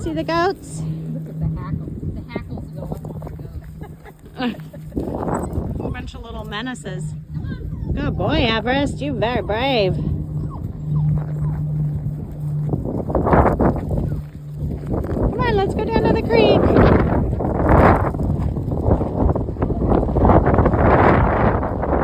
see the goats? Look at the hackle. The hackles go up on the goats. A bunch of little menaces. Good boy, Everest. You're very brave. Come on, let's go down to the creek.